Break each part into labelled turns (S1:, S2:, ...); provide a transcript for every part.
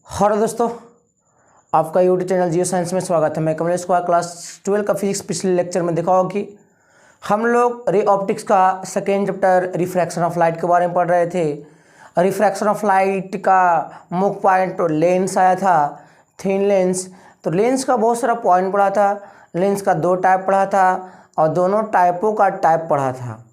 S1: Hello दोस्तों, आपका YouTube channel geo science में स्वागत है। मैं कमलेश कुमार क्लास 12 का फिजिक्स पिछले लेक्चर में देखा होगा कि हम लोग रे ऑप्टिक्स का second chapter refraction of light के बारे में पढ़ रहे थे। रिफ्रैक्शन ऑफ लाइट का मुख्य पॉइंट लेंस आया था, थिन लेंस। तो लेंस का बहुत सारा पॉइंट पढ़ा था। लेंस का दो टाइप पढ़ा था और दोनों टाइपों का टाइप पढ़ा था,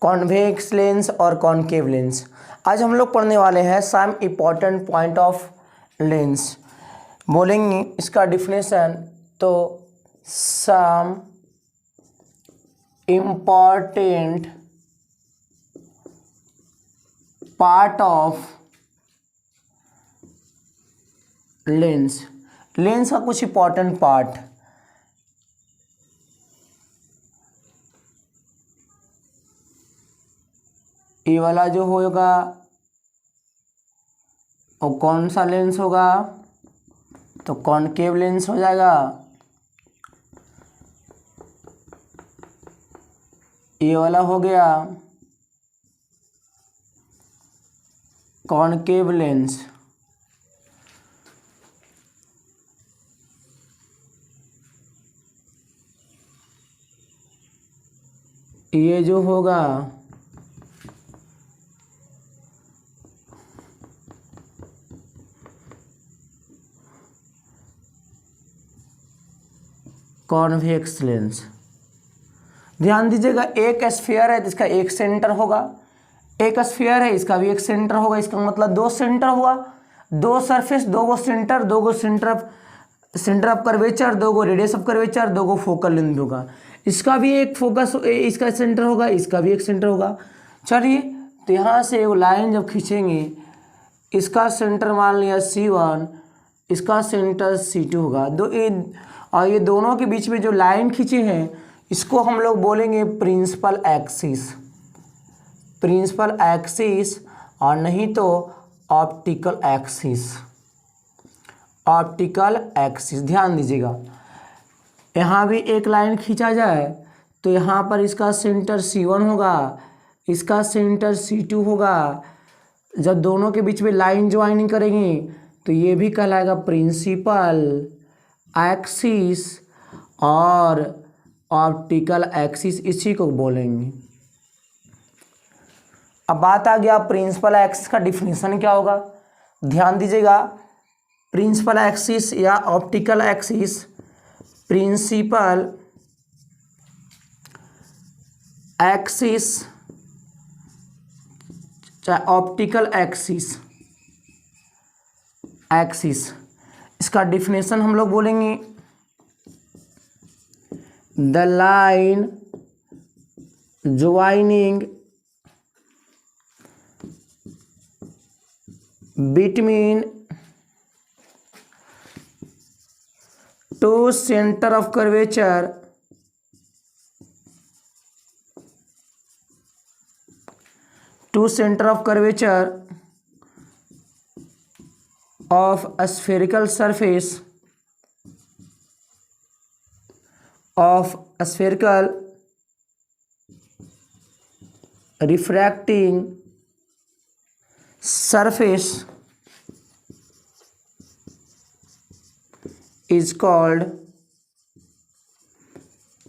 S1: कॉन्वेक्स लेंस और कॉनकेव लेंस। आज हम लोग पढ़ने वाले हैं some important point of lens. बोलेंगे इसका डिफिनेशन तो some important part of lens. Lens का कुछ इम्पॉर्टेंट पार्ट, ये वाला जो होगा वो कौन सा लेंस होगा, तो कॉनकेव लेंस हो जाएगा। ये वाला हो गया कॉनकेव लेंस। ये जो होगा कॉन्वेक्स लेंस। ध्यान दीजिएगा, एक स्फीयर है जिसका एक सेंटर होगा, एक स्फीयर है इसका भी एक सेंटर होगा। इसका मतलब दो सेंटर हुआ, दो सरफेस, दो गो सेंटर, दो गो सेंटर ऑफ कर्वेचर, दो गो रेडियस ऑफ कर्वेचर, दो गो फोकल लेंथ होगा। इसका भी एक फोकस, इसका सेंटर होगा, इसका भी एक सेंटर होगा। चलिए, तो यहाँ से वो लाइन जब खींचेंगे, इसका सेंटर मान लिया C1, इसका सेंटर C2 होगा। और ये दोनों के बीच में जो लाइन खींचे हैं इसको हम लोग बोलेंगे प्रिंसिपल एक्सिस। प्रिंसिपल एक्सिस और नहीं तो ऑप्टिकल एक्सिस। ऑप्टिकल एक्सिस, ध्यान दीजिएगा, यहाँ भी एक लाइन खींचा जाए तो यहाँ पर इसका सेंटर C1 होगा, इसका सेंटर C2 होगा। जब दोनों के बीच में लाइन ज्वाइनिंग करेंगे तो ये भी कहलाएगा प्रिंसिपल एक्सिस और ऑप्टिकल एक्सिस, इसी को बोलेंगे। अब बात आ गया प्रिंसिपल एक्सिस का डिफिनीशन क्या होगा। ध्यान दीजिएगा, प्रिंसिपल एक्सिस या ऑप्टिकल एक्सिस, प्रिंसिपल एक्सिस चाहे ऑप्टिकल एक्सिस, इसका डिफिनेशन हम लोग बोलेंगे the line joining between two centre of curvature of a spherical surface refracting surface is called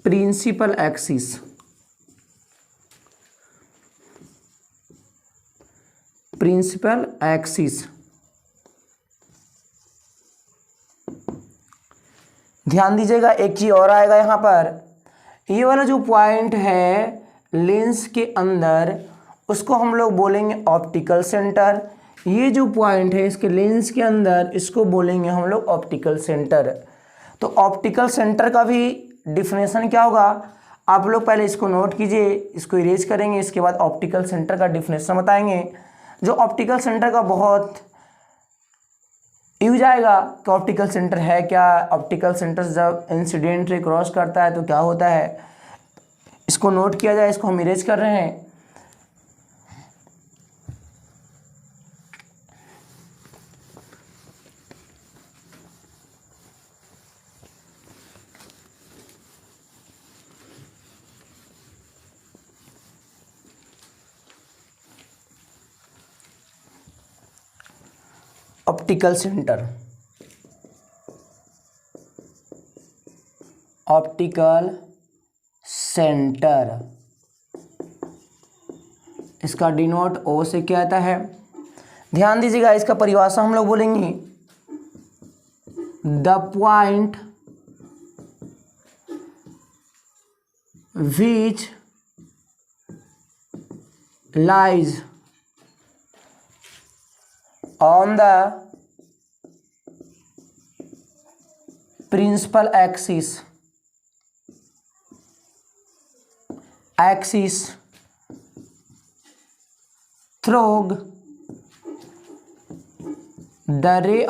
S1: principal axis। Principal axis. ध्यान दीजिएगा, एक चीज और आएगा यहाँ पर, ये वाला जो पॉइंट है लेंस के अंदर उसको हम लोग बोलेंगे ऑप्टिकल सेंटर। ये जो पॉइंट है इसके लेंस के अंदर इसको बोलेंगे हम लोग ऑप्टिकल सेंटर। तो ऑप्टिकल सेंटर का भी डिफिनेशन क्या होगा, आप लोग पहले इसको नोट कीजिए, इसको इरेज करेंगे, इसके बाद ऑप्टिकल सेंटर का डिफिनेशन बताएंगे। जो ऑप्टिकल सेंटर का बहुत यूज आएगा कि ऑप्टिकल सेंटर है क्या, ऑप्टिकल सेंटर जब इंसिडेंट रे क्रॉस करता है तो क्या होता है, इसको नोट किया जाए, इसको हम इरेज कर रहे हैं। ऑप्टिकल सेंटर, ऑप्टिकल सेंटर, इसका डिनोट ओ से क्या आता है? ध्यान दीजिएगा, इसका परिभाषा हम लोग बोलेंगे the point which lies on the principal axis through the ray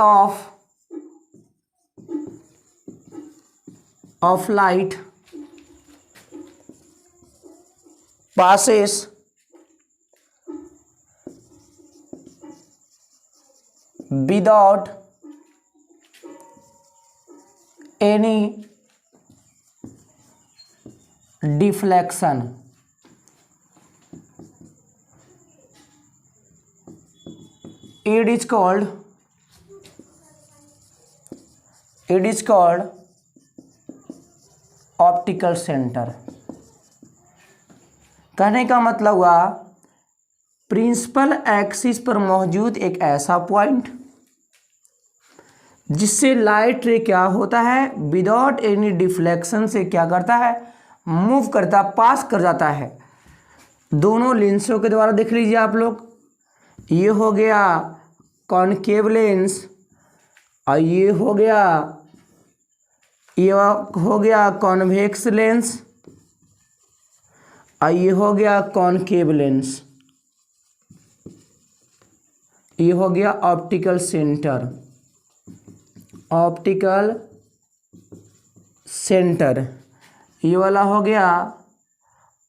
S1: of light passes without any deflection. It is called optical centre. कहने का मतलब हुआ प्रिंसिपल एक्सिस पर मौजूद एक ऐसा पॉइंट जिससे लाइट रे क्या होता है, विदाउट एनी डिफ्लेक्शन से क्या करता है, मूव करता, पास कर जाता है। दोनों लेंसों के द्वारा देख लीजिए आप लोग, ये हो गया कॉनकेव लेंस और ये हो गया कॉन्वेक्स लेंस और ये हो गया कॉनकेव लेंस। ये हो गया ऑप्टिकल सेंटर, ऑप्टिकल सेंटर। ये वाला हो गया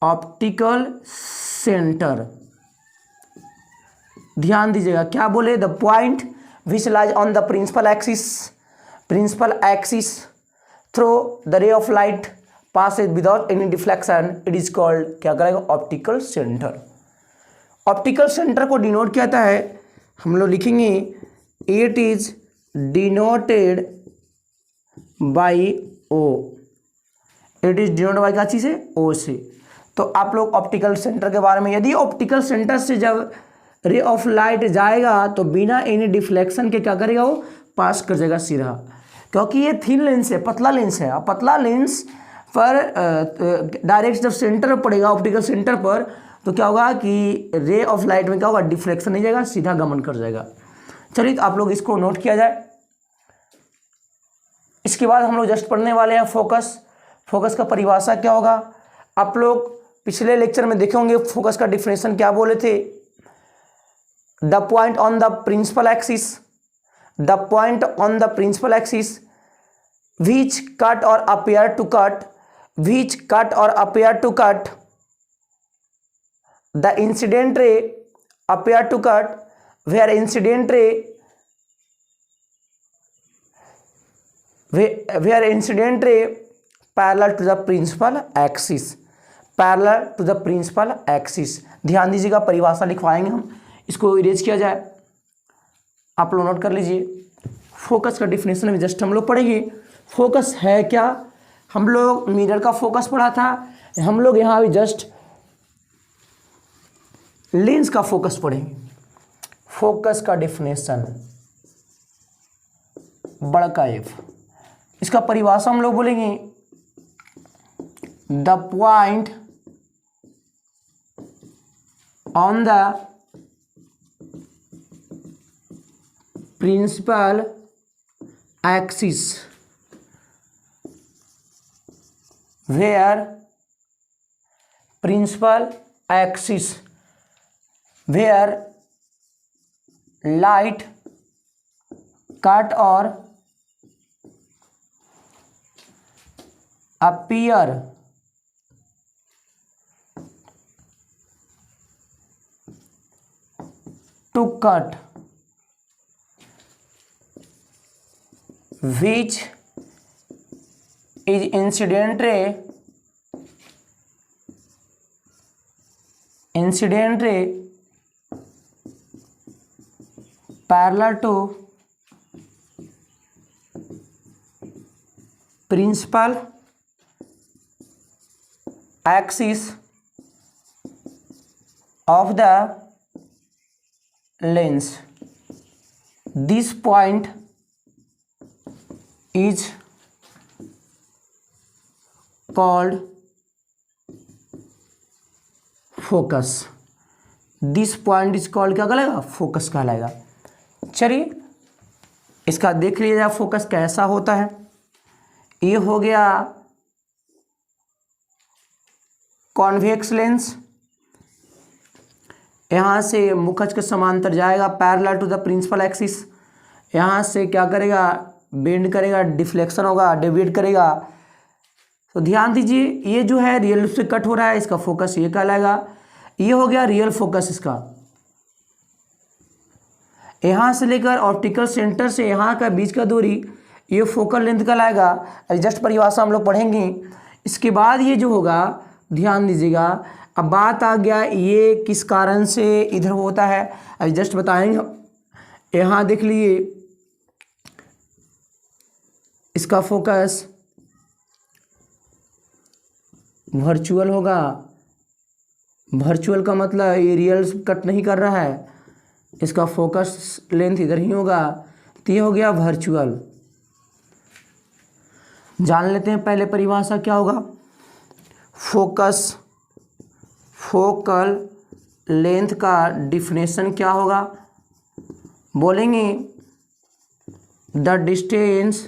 S1: ऑप्टिकल सेंटर। ध्यान दीजिएगा, क्या बोले, the point which lies on the principal axis through the ray of light passes without any deflection, it is called क्या करेगा, ऑप्टिकल सेंटर। ऑप्टिकल सेंटर को डिनोट क्या आता है, हम लोग लिखेंगे it is denoted by O. It is denoted by क्या चीज़ है, ओ से। तो आप लोग ऑप्टिकल सेंटर के बारे में, यदि ऑप्टिकल सेंटर से जब रे ऑफ लाइट जाएगा तो बिना एनी डिफ्लेक्शन के क्या करेगा, वो पास कर जाएगा सीधा, क्योंकि ये थिन लेंस है, पतला लेंस है। पतला लेंस पर डायरेक्ट जब सेंटर पर पड़ेगा, ऑप्टिकल सेंटर पर, तो क्या होगा कि रे ऑफ लाइट में क्या होगा, डिफ्लेक्शन नहीं जाएगा, सीधा गमन कर जाएगा। चलिए तो आप लोग इसको नोट किया जाए। इसके बाद हम लोग जस्ट पढ़ने वाले हैं फोकस। फोकस का परिभाषा क्या होगा, आप लोग पिछले लेक्चर में देखे होंगे फोकस का डिफिनेशन क्या बोले थे। The point on the principal axis, the point on the principal axis which cut or appear to cut the incident ray appear to cut where incident ray parallel to the principal axis। ध्यान दीजिएगा, परिभाषा लिखवाएंगे हम, इसको erase किया जाए, आप लोग note कर लीजिए। फोकस का डिफिनेशन में जस्ट हम लोग पढ़ेंगे। फोकस है क्या, हम लोग मिरर का फोकस पढ़ा था, हम लोग यहाँ भी जस्ट लेंस का फोकस पढ़ेंगे। फोकस का डिफिनेशन बड़ा एफ, इसका परिभाषा हम लोग बोलेंगे the point on the principal axis where light cut or appear to cut which is incident ray parallel to principal axis of the lens. This point is called focus. This point is called क्या कहलाएगा? Focus कहलाएगा। चलिए इसका देख लीजिए focus कैसा होता है। ये हो गया कॉन्वेक्स लेंस, यहाँ से मुखज के समांतर जाएगा parallel to the principal axis. यहाँ से क्या करेगा? बेंड करेगा, डिफ्लेक्शन होगा, डेविएट करेगा। तो ध्यान दीजिए ये जो है रियल से कट हो रहा है, इसका फोकस ये कहलाएगा। ये हो गया रियल फोकस इसका। यहाँ से लेकर ऑप्टिकल सेंटर से यहाँ का बीच का दूरी ये फोकल लेंथ कहलाएगा। जस्ट परिभाषा हम लोग पढ़ेंगे। इसके बाद ये जो होगा ध्यान दीजिएगा, अब बात आ गया ये किस कारण से इधर होता है, अभी जस्ट बताएंगे। यहाँ देख लीजिए इसका फोकस वर्चुअल होगा। वर्चुअल का मतलब ये रियल कट नहीं कर रहा है, इसका फोकस लेंथ इधर ही होगा। तो ये हो गया वर्चुअल। जान लेते हैं पहले परिभाषा क्या होगा। फोकस फोकल लेंथ का डिफिनेशन क्या होगा? बोलेंगे द डिस्टेंस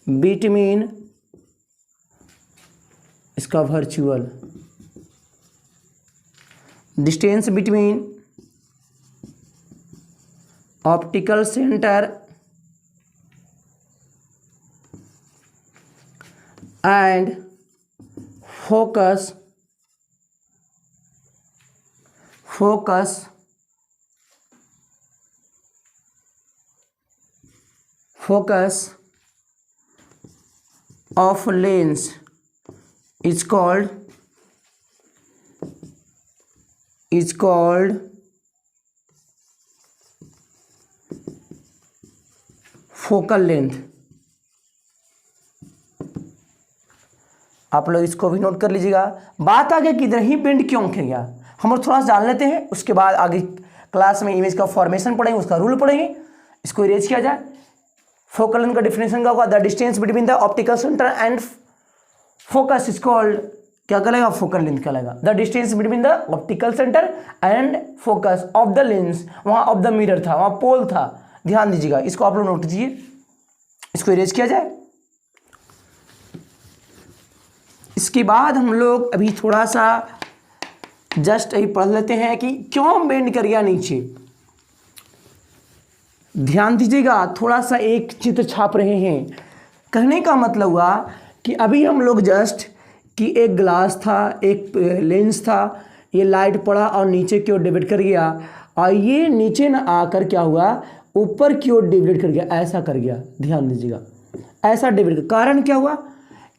S1: बिटवीन, इसका virtual, distance between optical centre and focus of lens is called focal length। आप लोग इसको भी नोट कर लीजिएगा। बात आगे किधर ही बेंड क्यों किया हम लोग थोड़ा सा जान लेते हैं, उसके बाद आगे क्लास में इमेज का फॉर्मेशन पढ़ेंगे, उसका रूल पढ़ेंगे, इसको इरेज किया जाए। फोकल लेंथ का डिफिनेशन क्या होगा? The distance between the optical centre and focus is called क्या कहलाएगा? फोकल लेंथ कहलाएगा। The distance between the optical centre and focus of the lens, वहाँ ऑफ द मिरर था, वहाँ पोल था। ध्यान दीजिएगा, इसको आप लोग नोट कीजिए, इसको इरेज किया जाए। इसके बाद हम लोग अभी थोड़ा सा जस्ट यही पढ़ लेते हैं कि क्यों बेंड कर गया नीचे। ध्यान दीजिएगा, थोड़ा सा एक चित्र छाप रहे हैं। कहने का मतलब हुआ कि अभी हम लोग जस्ट कि एक ग्लास था, एक लेंस था, ये लाइट पड़ा और नीचे की ओर डिवाइड कर गया, और ये नीचे ना आकर क्या हुआ? ऊपर की ओर डिवाइड कर गया, ऐसा कर गया। ध्यान दीजिएगा, ऐसा डिवाइड। कारण क्या हुआ?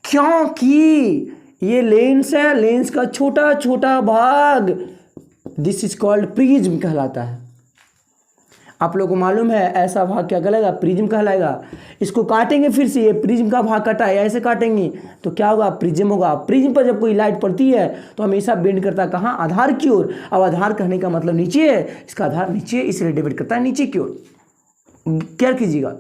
S1: क्योंकि ये लेंस है, लेंस का छोटा छोटा भाग, दिस इज कॉल्ड प्रिज्म कहलाता है। आप लोगों को मालूम है ऐसा भाग क्या कहलाएगा? प्रिज्म कहलाएगा। इसको काटेंगे फिर से, ये प्रिज्म का भाग कटा है, ऐसे काटेंगे तो क्या होगा? प्रिज्म होगा। प्रिज्म पर जब कोई लाइट पड़ती है तो हमेशा बेंड करता है कहाँ? आधार की ओर। अब आधार कहने का मतलब नीचे है, इसका आधार नीचे है, इसलिए डिवाइड करता है नीचे की ओर। केयर कीजिएगा।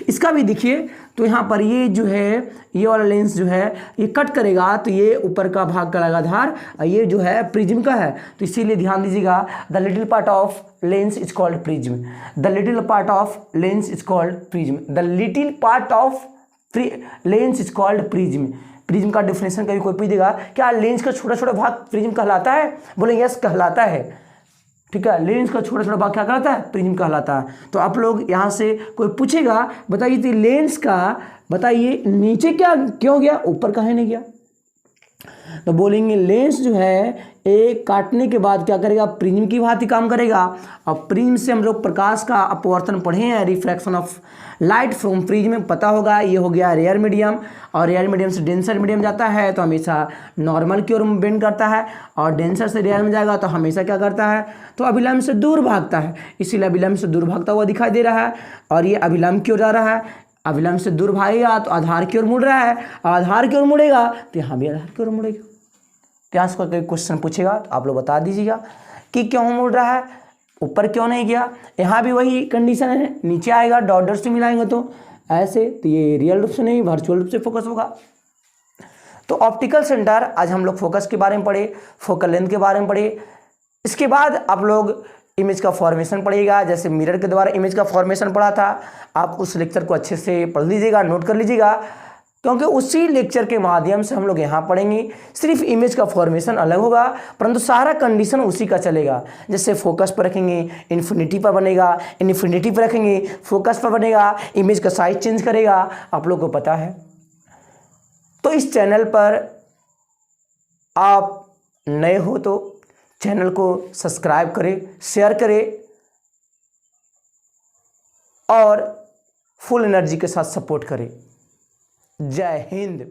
S1: इसका भी देखिए तो यहाँ पर ये जो है, ये वाला लेंस जो है ये कट करेगा तो ये ऊपर का भाग कहलाएगा आधार, और ये जो है प्रिज्म का है। तो इसीलिए ध्यान दीजिएगा, the little part of lens is called prism. The little part of lens is called prism. The little part of lens is called prism. Prism का डिफिनेशन कभी कोई पूछ देगा क्या लेंस का छोटा छोटा भाग प्रिज्म कहलाता है? बोले यस कहलाता है। ठीक है, लेंस का छोटा छोटा भाग क्या कहलाता है? प्रिज्म कहलाता है। तो आप लोग यहाँ से कोई पूछेगा बताइए तो लेंस का बताइए नीचे क्या क्यों गया, ऊपर काहे नहीं गया? तो बोलेंगे लेंस जो है एक काटने के बाद क्या करेगा? प्रिज्म की भांति काम करेगा। और प्रिज्म से हम लोग प्रकाश का अपवर्तन पढ़े हैं, refraction of light from prism, पता होगा। ये हो गया रेयर मीडियम, और रेयर मीडियम से डेंसर मीडियम जाता है तो हमेशा नॉर्मल की ओर बेंड करता है, और डेंसर से रेयर में जाएगा तो हमेशा क्या करता है? तो अभिलंब से दूर भागता है। इसीलिए अभिलंब से दूर भागता हुआ दिखाई दे रहा है, और ये अभिलंब की ओर जा रहा है। अविलंब से दूर भागेगा तो आधार की ओर मुड़ रहा है, आधार की ओर मुड़ेगा तो यहाँ भी आधार की ओर मुड़ेगा। इतिहास का कोई क्वेश्चन पूछेगा तो आप लोग बता दीजिएगा कि क्यों मुड़ रहा है, ऊपर क्यों नहीं गया। यहाँ भी वही कंडीशन है, नीचे आएगा डॉट डॉट से मिलाएंगे तो ऐसे, तो ये रियल रूप से नहीं वर्चुअल रूप से फोकस होगा। तो ऑप्टिकल सेंटर आज हम लोग फोकस के बारे में पढ़े, फोकल लेंथ के बारे में पढ़े। इसके बाद आप लोग इमेज का फॉर्मेशन पढ़िएगा, जैसे मिरर के द्वारा इमेज का फॉर्मेशन पढ़ा था, आप उस लेक्चर को अच्छे से पढ़ लीजिएगा, नोट कर लीजिएगा, क्योंकि उसी लेक्चर के माध्यम से हम लोग यहाँ पढ़ेंगे। सिर्फ इमेज का फॉर्मेशन अलग होगा परंतु सारा कंडीशन उसी का चलेगा। जैसे फोकस पर रखेंगे इन्फिनिटी पर बनेगा, इन्फिनिटी पर रखेंगे फोकस पर बनेगा, इमेज का साइज चेंज करेगा, आप लोग को पता है। तो इस चैनल पर आप नए हो तो चैनल को सब्सक्राइब करें, शेयर करें और फुल एनर्जी के साथ सपोर्ट करें। जय हिंद।